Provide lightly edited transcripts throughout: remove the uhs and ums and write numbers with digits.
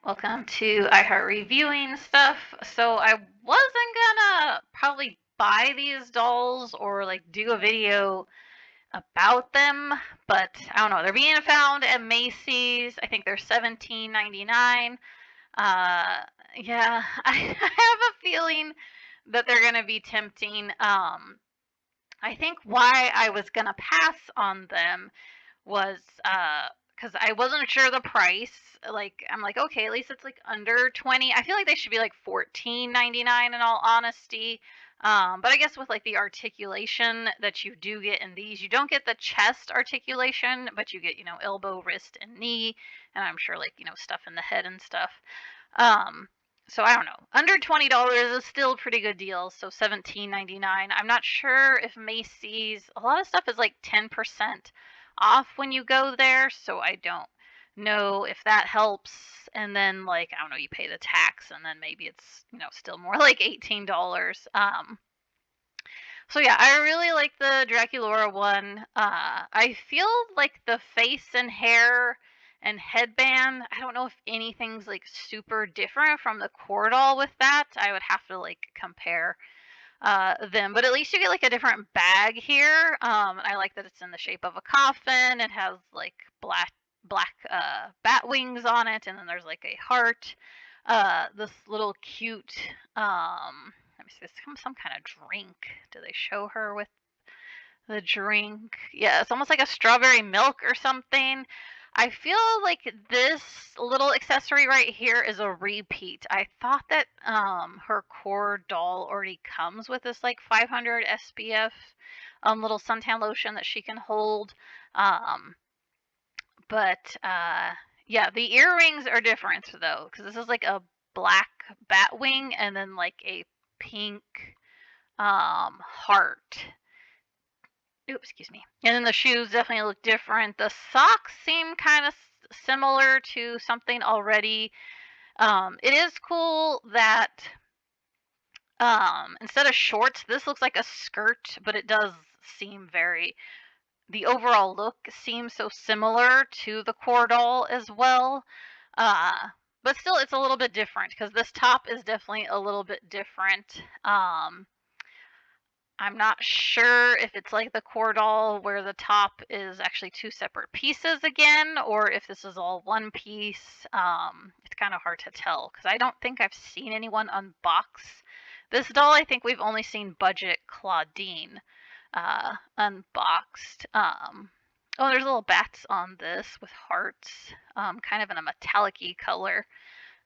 Welcome to iHeart Reviewing Stuff. So I wasn't gonna probably buy these dolls or like do a video about them, but I don't know. They're being found at Macy's. I think they're $17.99. Uh, yeah, I have a feeling that they're gonna be tempting. I think why I was gonna pass on them was because I wasn't sure the price. Like I'm like, okay, at least it's like under 20. I feel like they should be like 14.99 in all honesty. But I guess with like the articulation that you do get in these, you don't get the chest articulation, but you get, elbow, wrist, and knee, and I'm sure like, stuff in the head and stuff. Um, so I don't know. Under $20 is still a pretty good deal. So 17.99. I'm not sure if Macy's, a lot of stuff is like 10% off when you go there, so I don't know if that helps. And then like I don't know, you pay the tax and then maybe it's, still more like $18. So yeah, I really like the Draculaura one. I feel like the face and hair and headband, I don't know if anything's like super different from the core doll with that. I would have to like compare them, but at least you get like a different bag here. I like that it's in the shape of a coffin. It has like black bat wings on it, and then there's like a heart. This little cute let me see, this is some kind of drink. Do they show her with the drink? Yeah, it's almost like a strawberry milk or something. I feel like this little accessory right here is a repeat. I thought that her core doll already comes with this like 500 SPF little suntan lotion that she can hold. Um, but yeah, the earrings are different though, because this is like a black bat wing and then like a pink heart. Oops, excuse me. And then the shoes definitely look different. The socks seem kind of similar to something already. It is cool that instead of shorts, this looks like a skirt, but it does seem very. The overall look seems so similar to the core doll as well. Uh, but still, it's a little bit different because this top is definitely a little bit different. I'm not sure if it's like the core doll where the top is actually two separate pieces again, or if this is all one piece. It's kind of hard to tell because I don't think I've seen anyone unbox this doll. I think we've only seen budget Clawdeen unboxed. Oh, there's little bats on this with hearts, kind of in a metallic-y color.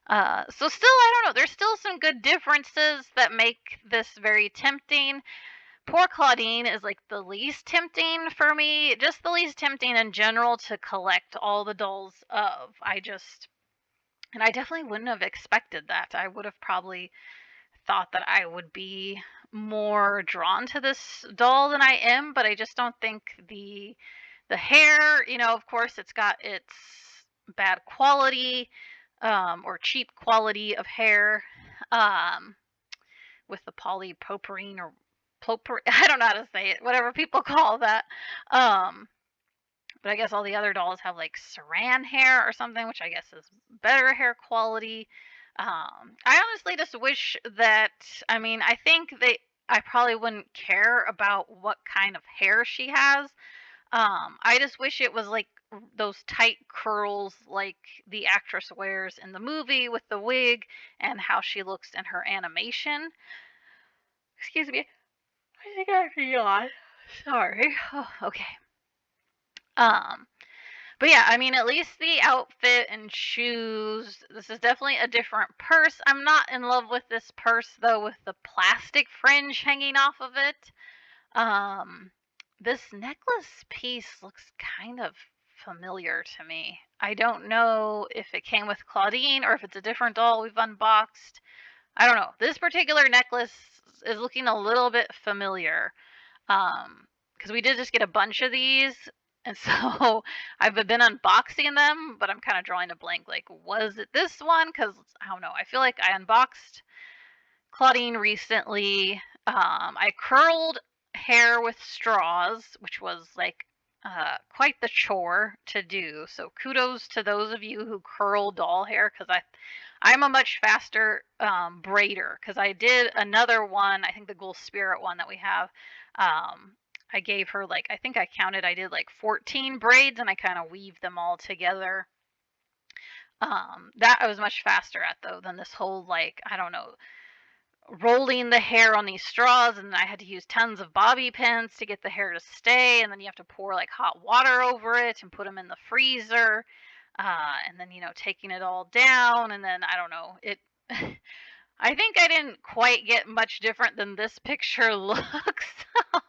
So still, I don't know. There's still some good differences that make this very tempting. Poor Clawdeen is like the least tempting for me, just the least tempting in general to collect all the dolls of. And I definitely wouldn't have expected that. I would have probably thought that I would be more drawn to this doll than I am, but I just don't think the hair, of course it's got its bad quality or cheap quality of hair with the polypropylene or I don't know how to say it, whatever people call that. Um, but I guess all the other dolls have like saran hair or something, which I guess is better hair quality. I honestly just wish that, I mean, I think I probably wouldn't care about what kind of hair she has. I just wish it was like those tight curls like the actress wears in the movie with the wig and how she looks in her animation. Excuse me. I think I have to yawn. Sorry. Oh, okay. Um, but yeah, I mean, at least the outfit and shoes. This is definitely a different purse. I'm not in love with this purse though, with the plastic fringe hanging off of it. Um, this necklace piece looks kind of familiar to me. I don't know if it came with Clawdeen or if it's a different doll we've unboxed. I don't know. This particular necklace is looking a little bit familiar. Because we did just get a bunch of these, and so I've been unboxing them, but I'm kind of drawing a blank. Like, was it this one? Because I don't know. I feel like I unboxed Clawdeen recently. I curled hair with straws, which was like quite the chore to do. So kudos to those of you who curl doll hair, because I'm a much faster braider. Because I did another one, I think the Ghoul Spirit one that we have. I gave her like, I think I counted, I did like 14 braids, and I kind of weaved them all together. That I was much faster at though than this whole, like, I don't know, rolling the hair on these straws, and I had to use tons of bobby pins to get the hair to stay, and then you have to pour like hot water over it and put them in the freezer, and then taking it all down, and then I don't know it. I think I didn't quite get much different than this picture looks,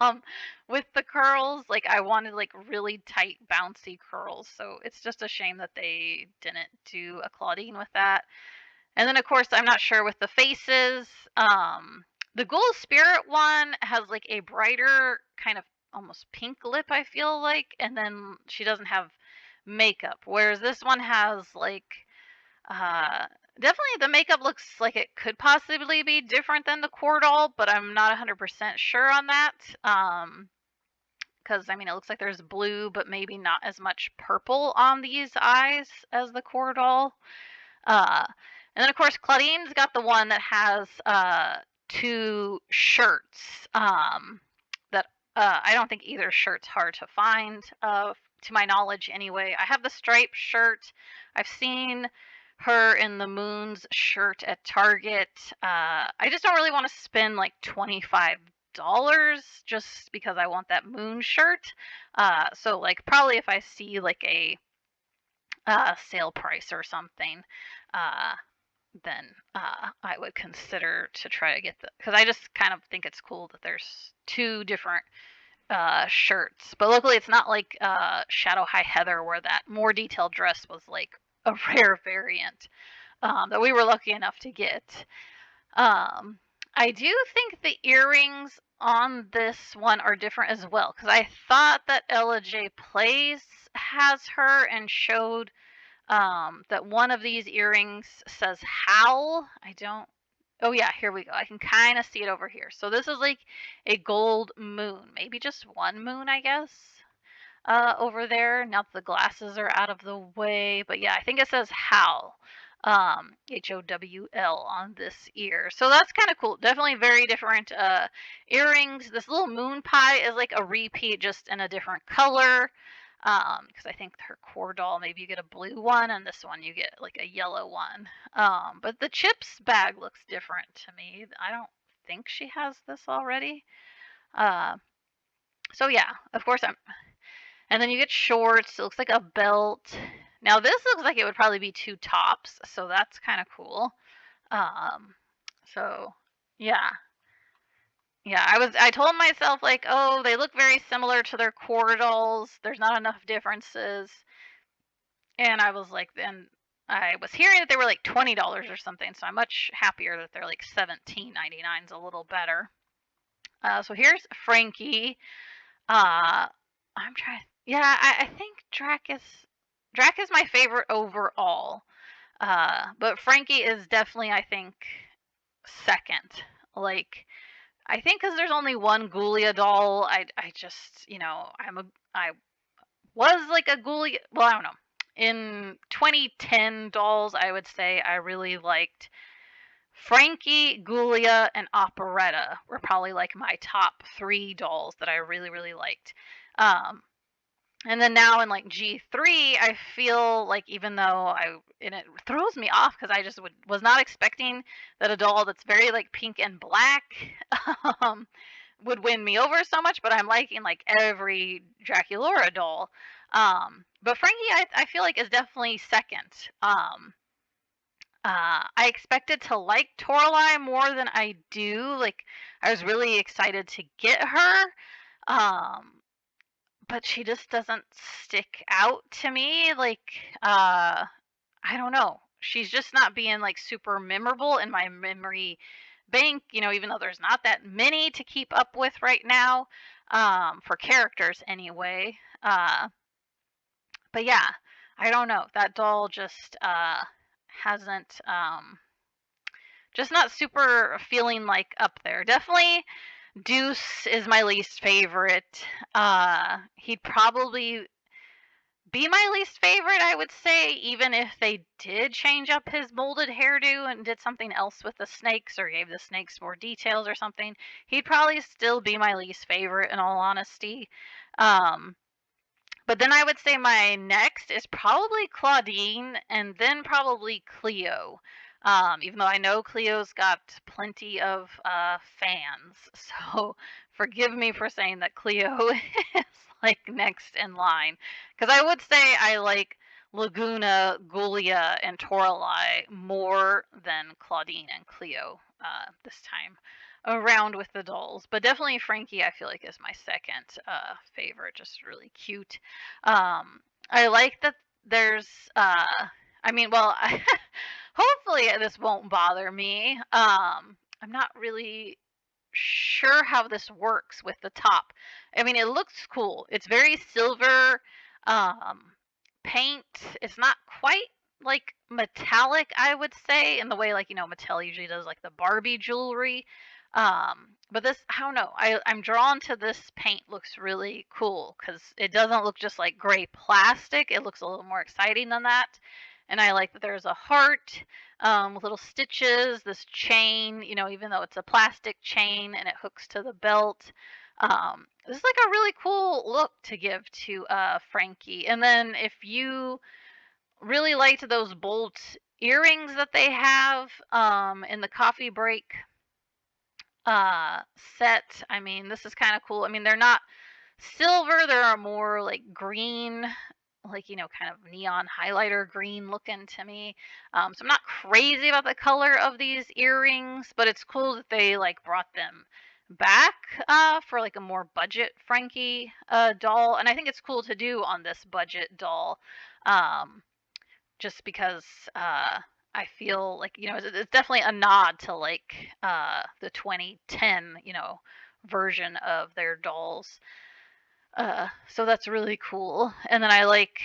um, with the curls. Like, I wanted like really tight bouncy curls, so it's just a shame that they didn't do a Clawdeen with that. And then, of course, I'm not sure with the faces. The Ghoul Spirit one has like a brighter kind of almost pink lip, I feel like, and then she doesn't have makeup. Whereas this one has like, uh, definitely the makeup looks like it could possibly be different than the core doll, but I'm not 100% sure on that. Because I mean, it looks like there's blue, but maybe not as much purple on these eyes as the core doll. Uh, and then of course Claudine's got the one that has two shirts. That I don't think either shirt's hard to find, to my knowledge anyway. I have the striped shirt. I've seen her in the Moon's shirt at Target. I just don't really want to spend like $25 just because I want that Moon shirt. So like probably if I see like a sale price or something, uh, then I would consider to try to get the, because I just kind of think it's cool that there's two different shirts. But luckily, it's not like Shadow High Heather, where that more detailed dress was like a rare variant that we were lucky enough to get. I do think the earrings on this one are different as well, because I thought that Ella J Plays has her and showed that one of these earrings says Howl. I don't. Oh yeah, here we go. I can kind of see it over here. So this is like a gold moon, maybe just one moon, I guess. Over there. Now that the glasses are out of the way, but yeah, I think it says Howl. Howl on this ear. So that's kind of cool. Definitely very different earrings. This little moon pie is like a repeat, just in a different color. Because I think her core doll, maybe you get a blue one, and this one you get like a yellow one. But the chips bag looks different to me. I don't think she has this already. Uh, so yeah, of course and then you get shorts. It looks like a belt. Now this looks like it would probably be two tops, so that's kind of cool. Um, so yeah. Yeah, I told myself like, oh, they look very similar to their core dolls. There's not enough differences. And I was like, then I was hearing that they were like $20 or something, so I'm much happier that they're like $17.99 is a little better. So here's Frankie. I'm trying. Yeah, I think Drac is my favorite overall. But Frankie is definitely, I think, second. Like, I think because there's only one Ghoulia doll, I just, I was like a Ghoulia. Well, I don't know. In 2010 dolls, I would say I really liked Frankie, Ghoulia, and Operetta were probably like my top three dolls that I really, really liked. Um, and then now in like G3, I feel like even though and it throws me off because I just was not expecting that a doll that's very like pink and black um, would win me over so much, but I'm liking like every Draculaura doll. But Frankie, I feel like is definitely second. I expected to like Toralei more than I do. Like, I was really excited to get her. But she just doesn't stick out to me. Like, I don't know. She's just not being like super memorable in my memory bank, even though there's not that many to keep up with right now, for characters anyway. But yeah, I don't know. That doll just hasn't, just not super feeling like up there. Definitely Deuce is my least favorite. He'd probably be my least favorite, I would say, even if they did change up his molded hairdo and did something else with the snakes or gave the snakes more details or something. He'd probably still be my least favorite in all honesty. Um, but then I would say my next is probably Clawdeen and then probably Cleo. Even though I know Cleo's got plenty of fans. So forgive me for saying that Cleo is like next in line. Because I would say I like Laguna, Gulia, and Toralei more than Clawdeen and Cleo this time around with the dolls. But definitely Frankie, I feel like, is my second favorite. Just really cute. I like that there's, I mean, well, hopefully this won't bother me. I'm not really sure how this works with the top. I mean, it looks cool. It's very silver um, paint. It's not quite like metallic, I would say, in the way like Mattel usually does like the Barbie jewelry. But this, I don't know. I'm drawn to this paint. Looks really cool because it doesn't look just like gray plastic. It looks a little more exciting than that. And I like that there's a heart with little stitches, this chain, even though it's a plastic chain and it hooks to the belt. This is like a really cool look to give to Frankie. And then if you really liked those bolt earrings that they have in the coffee break uh, set, I mean, this is kind of cool. I mean, they're not silver, they're more like green, like kind of neon highlighter green looking to me. So I'm not crazy about the color of these earrings, but it's cool that they like brought them back for like a more budget Frankie doll, and I think it's cool to do on this budget doll, um, just because I feel like it's definitely a nod to like the 2010 version of their dolls. So that's really cool. And then I like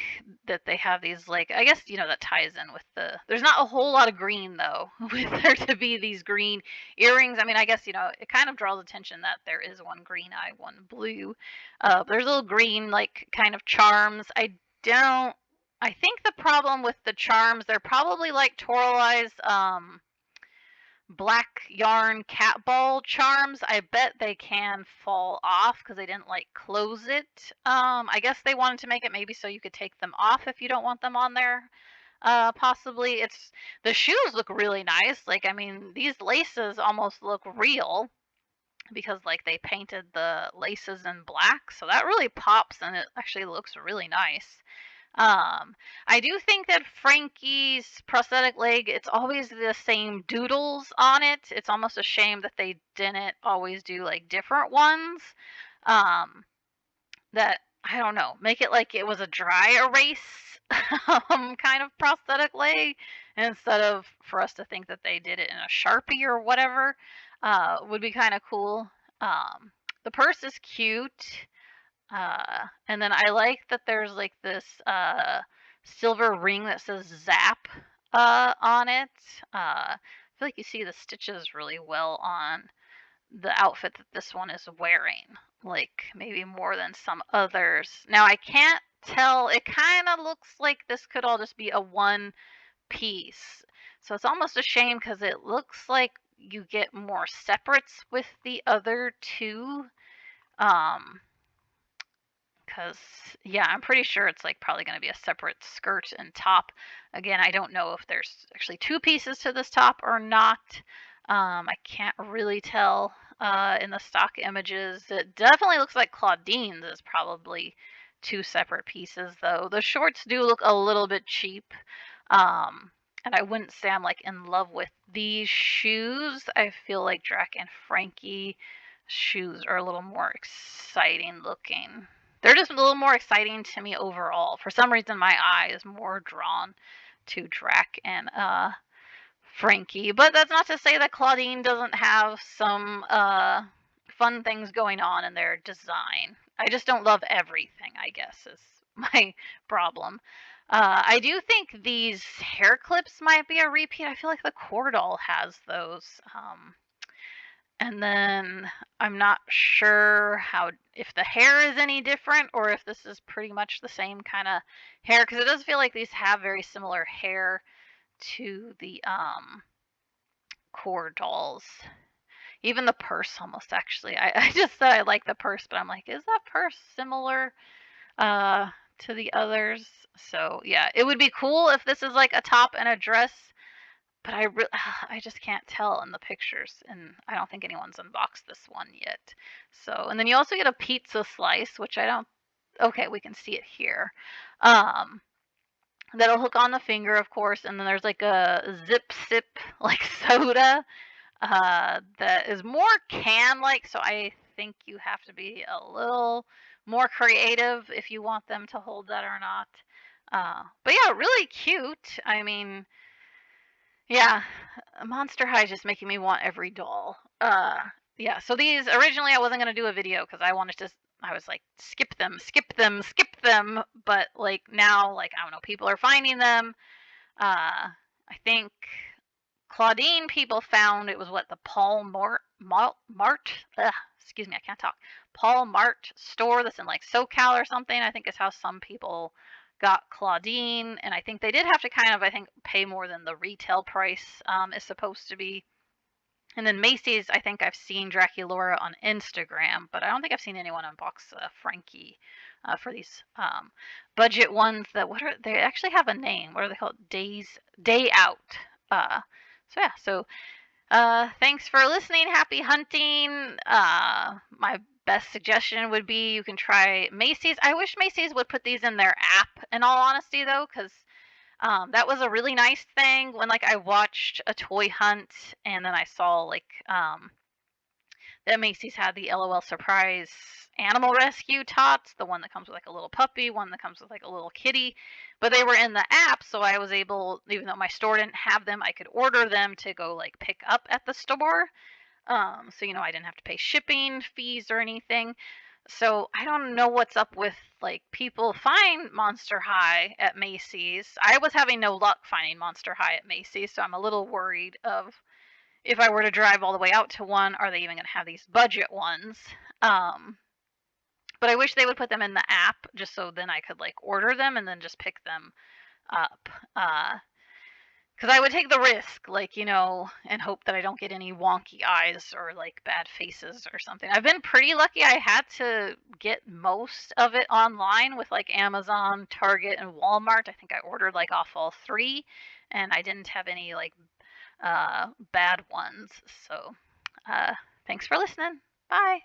that they have these like I guess that ties in with there's not a whole lot of green though with there to be these green earrings. I mean, I guess it kind of draws attention that there is one green eye, one blue. There's little green like kind of charms. Don't I think the problem with the charms, they're probably like Toralei's black yarn cat ball charms. I bet they can fall off because they didn't like close it. I guess they wanted to make it maybe so you could take them off if you don't want them on there. Possibly it's the shoes look really nice. Like I mean, these laces almost look real because like they painted the laces in black, so that really pops and it actually looks really nice. I do think that Frankie's prosthetic leg, it's always the same doodles on it. It's almost a shame that they didn't always do like different ones. Um, that I don't know, make it like it was a dry erase kind of prosthetic leg instead of for us to think that they did it in a Sharpie or whatever. Would be kind of cool. The purse is cute. And then I like that there's like this silver ring that says Zap on it. I feel like you see the stitches really well on the outfit that this one is wearing, like maybe more than some others. Now I can't tell, it kind of looks like this could all just be a one piece. So it's almost a shame because it looks like you get more separates with the other two. Um, because yeah, I'm pretty sure it's like probably going to be a separate skirt and top. Again, I don't know if there's actually two pieces to this top or not. I can't really tell in the stock images. It definitely looks like Clawdeen's is probably two separate pieces though. The shorts do look a little bit cheap. And I wouldn't say I'm like in love with these shoes. I feel like Drac and Frankie shoes are a little more exciting looking. They're just a little more exciting to me overall. For some reason, my eye is more drawn to Drac and Frankie. But that's not to say that Clawdeen doesn't have some fun things going on in their design. I just don't love everything, I guess, is my problem. I do think these hair clips might be a repeat. I feel like the Core doll has those. And then I'm not sure if the hair is any different or if this is pretty much the same kind of hair, because it does feel like these have very similar hair to the core dolls. Even the purse almost actually. I just said I like the purse, but I'm like, is that purse similar uh to the others? So yeah, it would be cool if this is like a top and a dress, but I just can't tell in the pictures, and I don't think anyone's unboxed this one yet. So, and then you also get a pizza slice, which I don't. Okay, we can see it here. Um, that'll hook on the finger, of course, and then there's like a zip sip like soda that is more can like, so I think you have to be a little more creative if you want them to hold that or not. But yeah, really cute. I mean, yeah, Monster High is just making me want every doll. Yeah, so these originally I wasn't gonna do a video because I wanted to. I was like, skip them, skip them, skip them. But like now, like I don't know, people are finding them. I think Clawdeen people found it was what the Mart, excuse me, I can't talk. Paul Mart store that's in like SoCal or something. I think is how some people got Clawdeen, and I think they did have to kind of pay more than the retail price is supposed to be. And then Macy's, I think I've seen Draculaura on Instagram, but I don't think I've seen anyone unbox Frankie for these budget ones. They actually have a name. What are they called? Day Out. So yeah, so thanks for listening. Happy hunting. My best suggestion would be you can try Macy's. I wish Macy's would put these in their app, in all honesty, though, because that was a really nice thing when like I watched a toy hunt and then I saw like that Macy's had the LOL surprise animal rescue tots, the one that comes with like a little puppy, one that comes with like a little kitty, but they were in the app, so I was able, even though my store didn't have them, I could order them to go like pick up at the store. So I didn't have to pay shipping fees or anything. So I don't know what's up with like people find Monster High at Macy's. I was having no luck finding Monster High at Macy's, so I'm a little worried of if I were to drive all the way out to one, are they even going to have these budget ones? Um, but I wish they would put them in the app just so then I could like order them and then just pick them up. Because I would take the risk, like, and hope that I don't get any wonky eyes or like bad faces or something. I've been pretty lucky. I had to get most of it online with like Amazon, Target, and Walmart. I think I ordered like off all three, and I didn't have any like bad ones. So, thanks for listening. Bye.